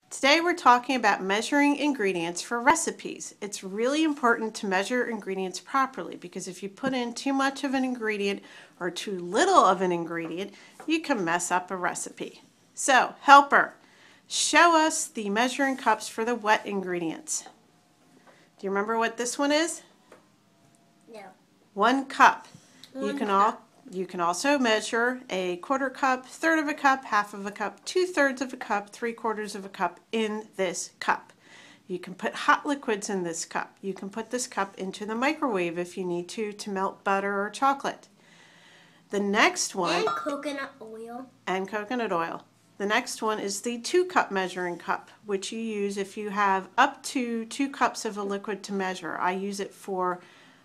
Today we're talking about measuring ingredients for recipes. It's really important to measure ingredients properly because if you put in too much of an ingredient or too little of an ingredient, you can mess up a recipe. So, helper, show us the measuring cups for the wet ingredients. Do you remember what this one is? No. 1 cup. You can also measure a 1/4 cup, 1/3 of a cup, 1/2 of a cup, 2/3 of a cup, 3/4 of a cup in this cup. You can put hot liquids in this cup. You can put this cup into the microwave if you need to melt butter or chocolate. The next one... And coconut oil. And coconut oil. The next one is the 2-cup measuring cup, which you use if you have up to 2 cups of a liquid to measure. I use it for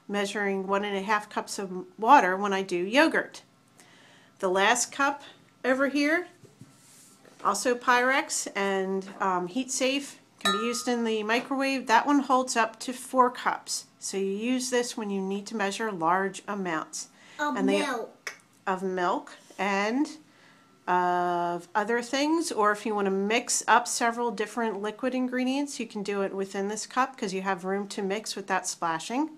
measuring 1½ cups of water when I do yogurt. The last cup over here, also Pyrex and heat safe, can be used in the microwave. That one holds up to 4 cups. So you use this when you need to measure large amounts. Of milk and of other things, or if you want to mix up several different liquid ingredients, you can do it within this cup because you have room to mix without splashing.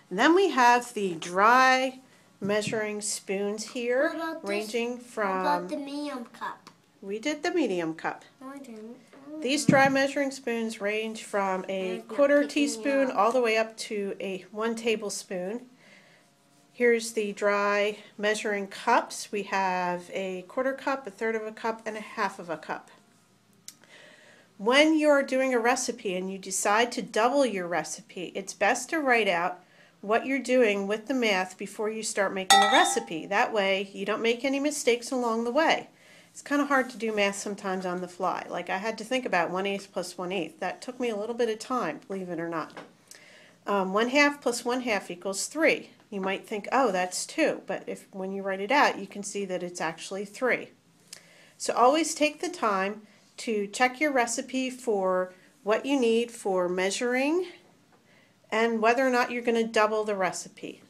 And then we have the dry measuring spoons here, ranging from... What about the medium cup? We did the medium cup. No, I didn't. These dry measuring spoons range from a 1/4 teaspoon all the way up to a 1 tablespoon. Here's the dry measuring cups. We have a 1/4 cup, a 1/3 of a cup, and a 1/2 of a cup. When you're doing a recipe and you decide to double your recipe, it's best to write out what you're doing with the math before you start making the recipe. That way you don't make any mistakes along the way. It's kind of hard to do math sometimes on the fly. Like I had to think about 1/8 plus 1/8. That took me a little bit of time, believe it or not. 1/2 plus 1/2 equals 3. You might think, oh, that's 2, but when you write it out, you can see that it's actually 3. So always take the time to check your recipe for what you need for measuring and whether or not you're going to double the recipe.